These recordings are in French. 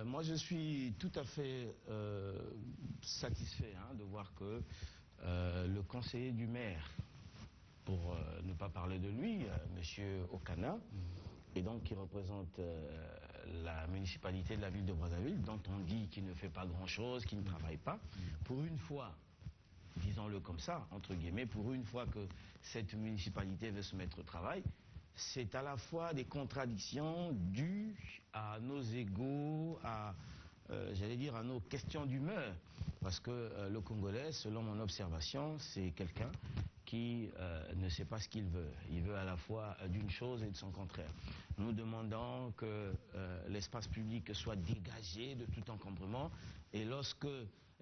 Moi, je suis tout à fait satisfait de voir que le conseiller du maire, pour ne pas parler de lui, Monsieur Okana, et donc qui représente la municipalité de la ville de Brazzaville, dont on dit qu'il ne fait pas grand-chose, qu'il ne travaille pas, pour une fois, disons-le comme ça, entre guillemets, pour une fois que cette municipalité veut se mettre au travail, c'est à la fois des contradictions dues à nos égos, j'allais dire, à nos questions d'humeur. Parce que le Congolais, selon mon observation, c'est quelqu'un qui ne sait pas ce qu'il veut. Il veut à la fois d'une chose et de son contraire. Nous demandons que l'espace public soit dégagé de tout encombrement, et lorsque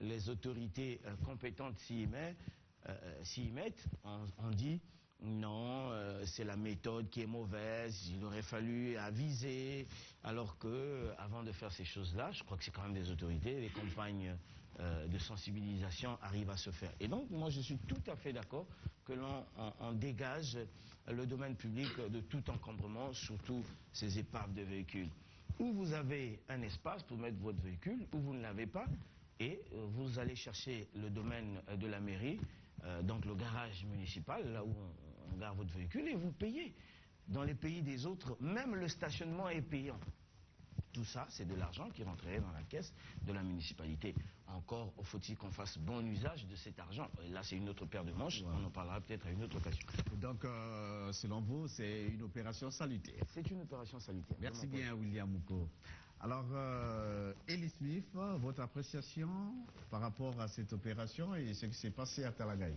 les autorités compétentes s'y mettent, on dit non, c'est la méthode qui est mauvaise, il aurait fallu aviser, alors que avant de faire ces choses-là, je crois que c'est quand même des autorités, les campagnes de sensibilisation arrivent à se faire. Et donc, moi, je suis tout à fait d'accord que l'on dégage le domaine public de tout encombrement, surtout ces épaves de véhicules. Où vous avez un espace pour mettre votre véhicule, où vous ne l'avez pas, et vous allez chercher le domaine de la mairie, donc le garage municipal, là où on garde votre véhicule, et vous payez. Dans les pays des autres, même le stationnement est payant. Tout ça, c'est de l'argent qui rentrerait dans la caisse de la municipalité. Encore faut-il qu'on fasse bon usage de cet argent. Et là, c'est une autre paire de manches, on en parlera peut-être à une autre occasion. Donc, selon vous, c'est une opération salutaire. C'est une opération salutaire. Merci bien, William Mouko. Alors, Elie Smith, votre appréciation par rapport à cette opération et ce qui s'est passé à Talagaï?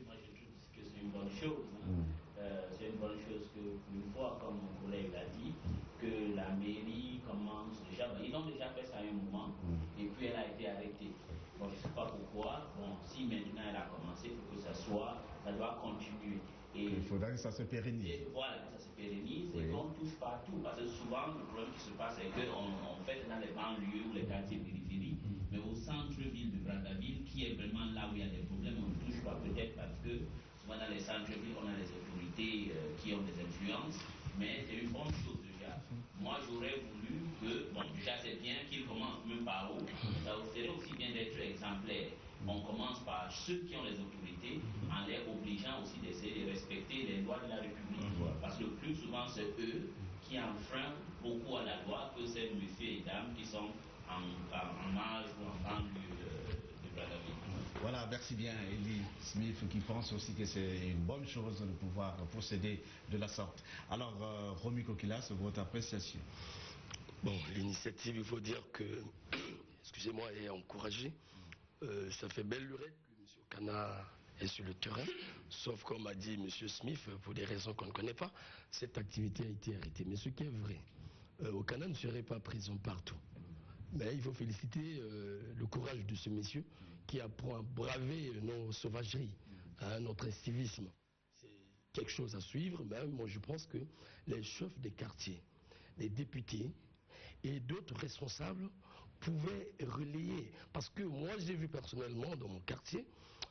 Moi, je trouve que c'est une bonne chose. C'est une bonne chose que, une fois, comme mon collègue l'a dit, que la mairie commence déjà. Ils ont déjà fait ça à un moment, et puis elle a été arrêtée. Bon, je ne sais pas pourquoi. Bon, si maintenant elle a commencé, il faut que ça doit continuer. Et il faudra que ça se pérennise. Et voilà, que ça se pérennise et qu'on touche partout. Parce que souvent, le problème qui se passe, c'est qu'on fait dans les banlieues ou les quartiers périphériques, mais au centre-ville de Brazzaville, qui est vraiment là où il y a des problèmes, on ne touche pas peut-être parce que souvent dans les centres-villes, on a les autorités qui ont des influences, mais c'est une bonne chose déjà. Moi, j'aurais voulu que, bon, déjà c'est bien qu'ils commencent même par haut, mais ça serait aussi bien d'être exemplaire. On commence par ceux qui ont les autorités, en les obligeant aussi d'essayer de respecter les lois de la République. Parce que le plus souvent, c'est eux qui enfreignent beaucoup à la loi que ces messieurs et dames qui sont en marge ou en banlieue de Brazzaville. Voilà, merci bien, Elie Smith, qui pense aussi que c'est une bonne chose de pouvoir procéder de la sorte. Alors, Romy Kokilas, votre appréciation? Bon, l'initiative, il faut dire que, excusez-moi, est encouragée. Ça fait belle lurette que M. Okana est sur le terrain, sauf comme a dit M. Smith, pour des raisons qu'on ne connaît pas, cette activité a été arrêtée. Mais ce qui est vrai, Okana ne serait pas présent partout. Mais il faut féliciter le courage de ce monsieur qui a bravé nos sauvageries, notre incivisme. C'est quelque chose à suivre, mais moi je pense que les chefs des quartiers, les députés et d'autres responsables pouvaient relayer. Parce que moi j'ai vu personnellement dans mon quartier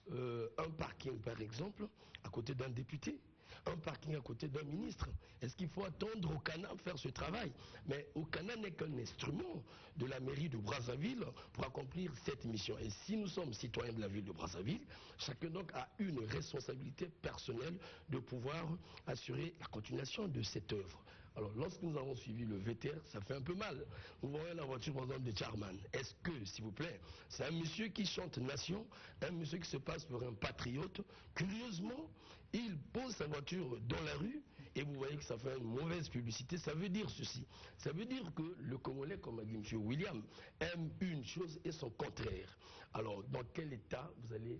un parking par exemple à côté d'un député, un parking à côté d'un ministre. Est-ce qu'il faut attendre Okana faire ce travail? Mais Okana n'est qu'un instrument de la mairie de Brazzaville pour accomplir cette mission. Et si nous sommes citoyens de la ville de Brazzaville, chacun donc a une responsabilité personnelle de pouvoir assurer la continuation de cette œuvre. Alors lorsque nous avons suivi le VTR, ça fait un peu mal. Vous voyez la voiture par exemple de Charman. Est-ce que, s'il vous plaît, c'est un monsieur qui chante nation, un monsieur qui se passe pour un patriote? Curieusement, il pose sa voiture dans la rue et vous voyez que ça fait une mauvaise publicité. Ça veut dire ceci. Ça veut dire que le Congolais, comme a dit M. William, aime une chose et son contraire. Alors, dans quel état vous allez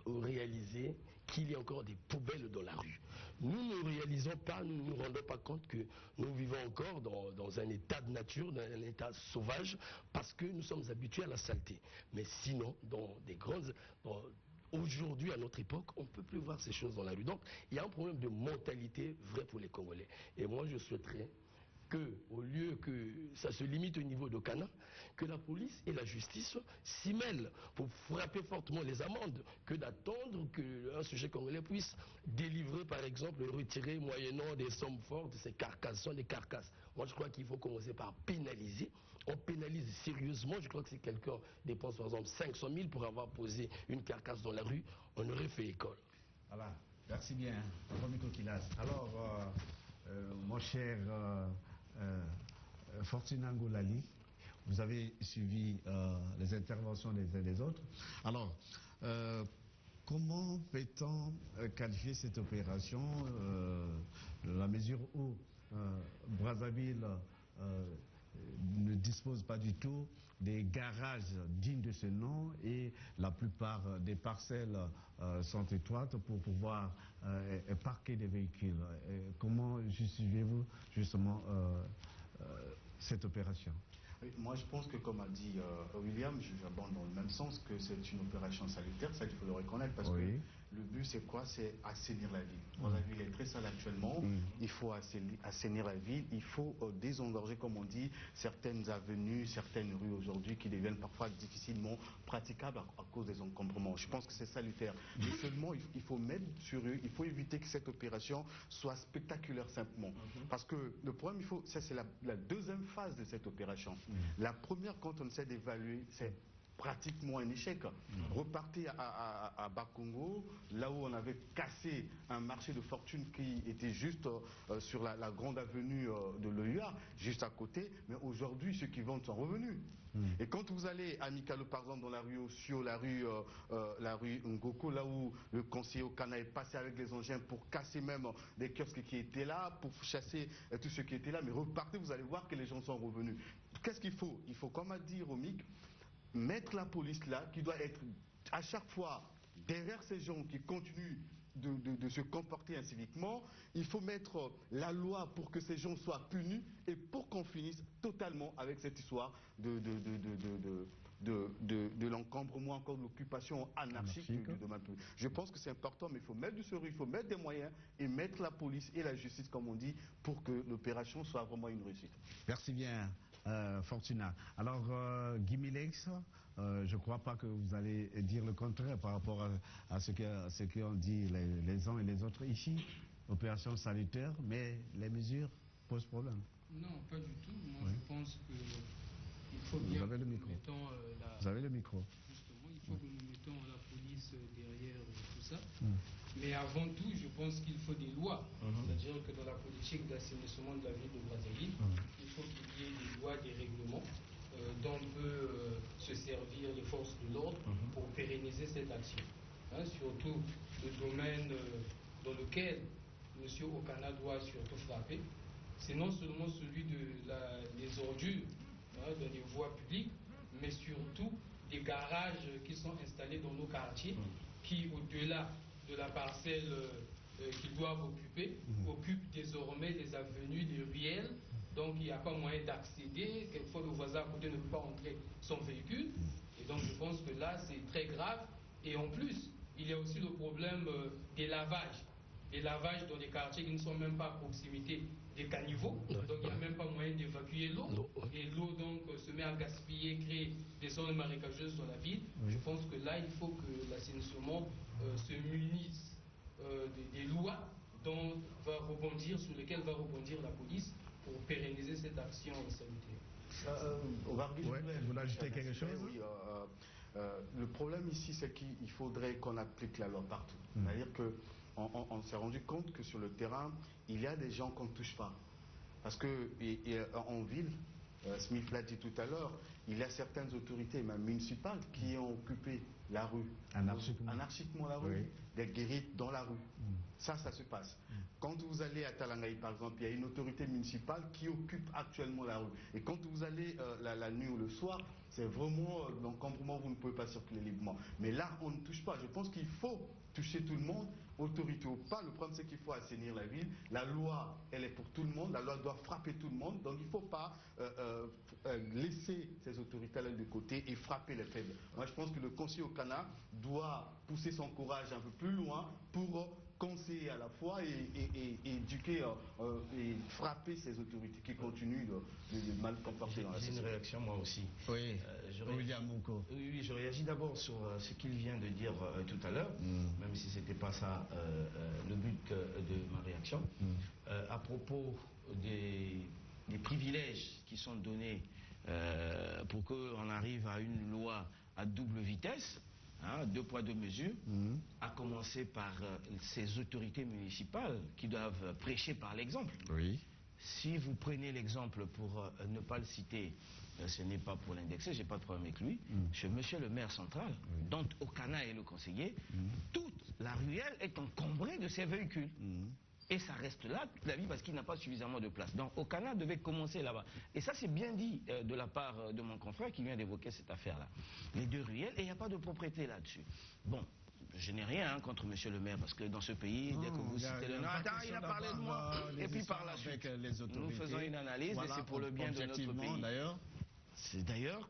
réaliser qu'il y a encore des poubelles dans la rue? Nous ne réalisons pas, nous ne nous rendons pas compte que nous vivons encore dans un état de nature, dans un état sauvage, parce que nous sommes habitués à la saleté. Mais sinon, dans des grandes... Aujourd'hui, à notre époque, on ne peut plus voir ces choses dans la rue. Donc, il y a un problème de mentalité vrai pour les Congolais. Et moi, je souhaiterais que, au lieu que ça se limite au niveau d'Okana, que la police et la justice s'y mêlent pour frapper fortement les amendes, que d'attendre qu'un sujet congolais puisse délivrer, par exemple, retirer moyennant des sommes fortes ces carcasses, sont des carcasses. Moi, je crois qu'il faut commencer par pénaliser. On pénalise sérieusement, je crois que si quelqu'un dépense par exemple 500 000 pour avoir posé une carcasse dans la rue, on aurait fait école. Voilà, merci bien, Romy Kokilas. Alors, mon cher Fortuna Ngoulali, vous avez suivi les interventions des uns des autres. Alors, comment peut-on qualifier cette opération dans la mesure où Brazzaville ne dispose pas du tout des garages dignes de ce nom et la plupart des parcelles sont étroites pour pouvoir parquer des véhicules. Comment justifiez-vous justement cette opération? Oui, moi je pense que comme a dit William, j'abonde dans le même sens que c'est une opération salutaire, ça il faut le reconnaître parce que le but c'est quoi? C'est assainir la ville. La ville est très sale actuellement, il faut assainir la ville, il faut désengorger comme on dit certaines avenues, certaines rues aujourd'hui qui deviennent parfois difficilement praticables à cause des encombrements. Je pense que c'est salutaire. Mais seulement il faut mettre sur eux, il faut éviter que cette opération soit spectaculaire simplement. Parce que le problème, ça c'est la deuxième phase de cette opération. La première, quand on essaie d'évaluer, c'est pratiquement un échec. Repartez à Bakongo, là où on avait cassé un marché de fortune qui était juste sur la grande avenue de l'OUA, juste à côté, mais aujourd'hui ceux qui vendent sont revenus. Et quand vous allez à Mikalo par exemple dans la rue Osio, la rue Ngoko, là où le conseiller Okana est passé avec les engins pour casser même des kiosques qui étaient là, pour chasser tous ceux qui étaient là, mais repartez, vous allez voir que les gens sont revenus. Qu'est-ce qu'il faut? Il faut, comme a dit Romic, mettre la police là, qui doit être à chaque fois derrière ces gens qui continuent de se comporter inciviquement. Il faut mettre la loi pour que ces gens soient punis et pour qu'on finisse totalement avec cette histoire de l'encombrement, encore de l'occupation anarchique du domaine public. Je pense que c'est important, mais il faut mettre du sérieux, il faut mettre des moyens et mettre la police et la justice, comme on dit, pour que l'opération soit vraiment une réussite. Merci bien. Fortuna. Alors, Guy Milex, je ne crois pas que vous allez dire le contraire par rapport à ce qu'ont dit les uns et les autres ici. Opération sanitaire, mais les mesures posent problème. Non, pas du tout. Moi, je pense qu'il faut bien vous avez le micro. Vous avez le micro. Justement, il faut que nous mettons la police derrière tout ça. Mais avant tout, je pense qu'il faut des lois. C'est-à-dire que dans la politique d'assainissement de la ville de Brazzaville, il faut qu'il y ait des lois, des règlements dont peut se servir les forces de l'ordre pour pérenniser cette action. Surtout le domaine dans lequel M. Okana doit surtout frapper, c'est non seulement celui des ordures dans les voies publiques, mais surtout des garages qui sont installés dans nos quartiers, qui au-delà de la parcelle qu'ils doivent occuper, occupent désormais des avenues, des ruelles, donc il n'y a pas moyen d'accéder, quelquefois le voisin à côté ne peut pas entrer son véhicule, et donc je pense que là c'est très grave, et en plus il y a aussi le problème des lavages dans les quartiers qui ne sont même pas à proximité des caniveaux, donc il n'y a même pas moyen d'évacuer l'eau, et l'eau donc se met à gaspiller, créer des zones marécageuses dans la ville. Je pense que là il faut que l'assainissement se munisse des lois sur lesquelles va rebondir la police pour pérenniser cette action sanitaire. Vous voulez ajouter quelque chose? Oui, le problème ici, c'est qu'il faudrait qu'on applique la loi partout. C'est-à-dire qu'on s'est rendu compte que sur le terrain, il y a des gens qu'on ne touche pas. Parce qu'en ville, Smith l'a dit tout à l'heure, il y a certaines autorités, même municipales, qui ont occupé la rue. Anarchiquement la rue. Des guérites dans la rue. Ça se passe. Quand vous allez à Talangaï, par exemple, il y a une autorité municipale qui occupe actuellement la rue. Et quand vous allez la nuit ou le soir, c'est vraiment l'encombrement, vous ne pouvez pas circuler librement. Mais là, on ne touche pas. Je pense qu'il faut toucher tout le monde, autorité ou pas. Le problème, c'est qu'il faut assainir la ville. La loi, elle est pour tout le monde. La loi doit frapper tout le monde. Donc, il ne faut pas laisser ces autorités-là de côté et frapper les faibles. Moi, je pense que le conseiller Okana doit pousser son courage un peu plus loin pour conseiller à la fois et éduquer et frapper ces autorités qui continuent de mal comporter dans la société. J'ai une réaction moi aussi. Oui, William Monco. Oui, je réagis d'abord sur ce qu'il vient de dire tout à l'heure, même si ce n'était pas ça le but de ma réaction. À propos des privilèges qui sont donnés pour qu'on arrive à une loi à double vitesse, hein, 2 poids 2 mesures, à commencer par ces autorités municipales qui doivent prêcher par l'exemple. Oui. Si vous prenez l'exemple, pour ne pas le citer, ce n'est pas pour l'indexer, j'ai pas de problème avec lui, chez monsieur le maire central, dont Okana est le conseiller, toute la ruelle est encombrée de ces véhicules. Et ça reste là toute la vie parce qu'il n'a pas suffisamment de place. Donc Okana devait commencer là-bas. Et ça c'est bien dit de la part de mon confrère qui vient d'évoquer cette affaire-là. Les 2 ruelles, et il n'y a pas de propriété là-dessus. Bon, je n'ai rien contre monsieur le maire, parce que dans ce pays, dès que vous citez le nom, il a parlé de moi, et puis par la suite, nous faisons une analyse, voilà, et c'est pour le bien de notre pays. D'ailleurs,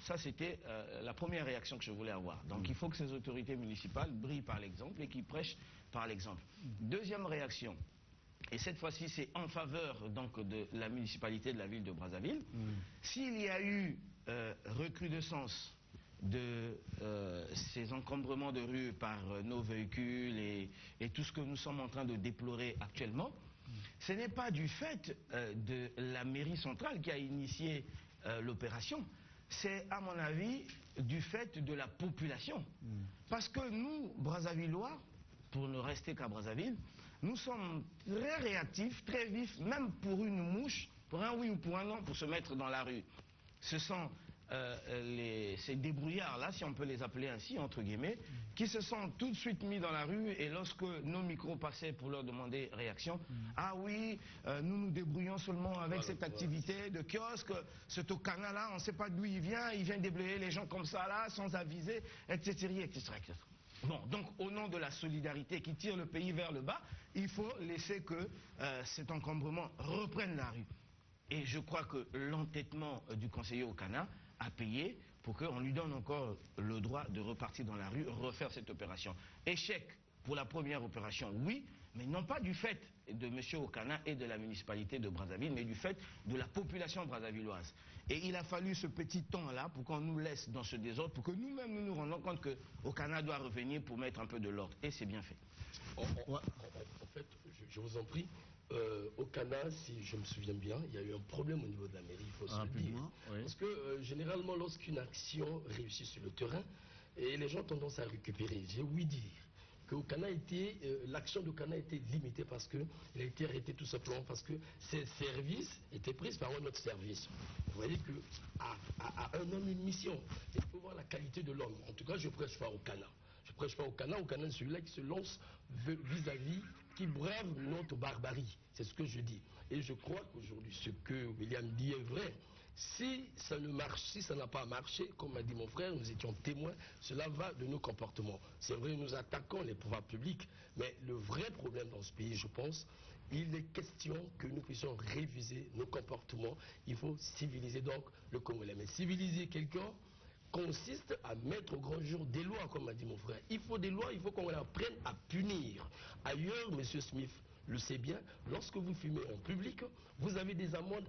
ça c'était la première réaction que je voulais avoir. Donc il faut que ces autorités municipales brillent par l'exemple et qu'ils prêchent par l'exemple. Deuxième réaction, et cette fois-ci c'est en faveur donc de la municipalité de la ville de Brazzaville. S'il y a eu recrudescence de ces encombrements de rue par nos véhicules et tout ce que nous sommes en train de déplorer actuellement, ce n'est pas du fait de la mairie centrale qui a initié l'opération, c'est à mon avis du fait de la population. Parce que nous, Brazzavillois, pour ne rester qu'à Brazzaville, nous sommes très réactifs, très vifs, même pour une mouche, pour un oui ou pour un non, pour se mettre dans la rue. Ce sont ces débrouillards-là, si on peut les appeler ainsi, entre guillemets, qui se sont tout de suite mis dans la rue, et lorsque nos micros passaient pour leur demander réaction, ah oui, nous nous débrouillons seulement avec cette activité de kiosque, ce Okana-là, on ne sait pas d'où il vient déblayer les gens comme ça, là, sans aviser, etc., etc., etc. Bon, donc au nom de la solidarité qui tire le pays vers le bas, il faut laisser que cet encombrement reprenne la rue. Et je crois que l'entêtement du conseiller Okana a payé pour qu'on lui donne encore le droit de repartir dans la rue, refaire cette opération. Échec pour la première opération, oui, mais non pas du fait de M. Okana et de la municipalité de Brazzaville, mais du fait de la population brazzavilloise. Et il a fallu ce petit temps-là pour qu'on nous laisse dans ce désordre, pour que nous-mêmes nous rendons compte que Okana doit revenir pour mettre un peu de l'ordre. Et c'est bien fait. En fait, je vous en prie, Okana, si je me souviens bien, il y a eu un problème au niveau de la mairie, il faut se le dire. Oui. Parce que généralement, lorsqu'une action réussit sur le terrain, et les gens ont tendance à récupérer, j'ai ouï dire que l'action d'Okana a été limitée parce qu'il a été arrêté tout simplement parce que ses services étaient pris par un autre service. Vous voyez qu'à un homme, une mission. Il faut voir la qualité de l'homme. En tout cas, je ne prêche pas Okana. Je ne prêche pas Okana. Okana, c'est celui-là qui se lance vis-à-vis, qui brave notre barbarie. C'est ce que je dis. Et je crois qu'aujourd'hui, ce que William dit est vrai. Si ça ne marche, si ça n'a pas marché, comme a dit mon frère, nous étions témoins, cela va de nos comportements. C'est vrai, nous attaquons les pouvoirs publics, mais le vrai problème dans ce pays, je pense, il est question que nous puissions réviser nos comportements. Il faut civiliser donc le Congolais. Mais civiliser quelqu'un consiste à mettre au grand jour des lois, comme a dit mon frère. Il faut des lois, il faut qu'on apprenne à punir. Ailleurs, M. Smith le sait bien, lorsque vous fumez en public, vous avez des amendes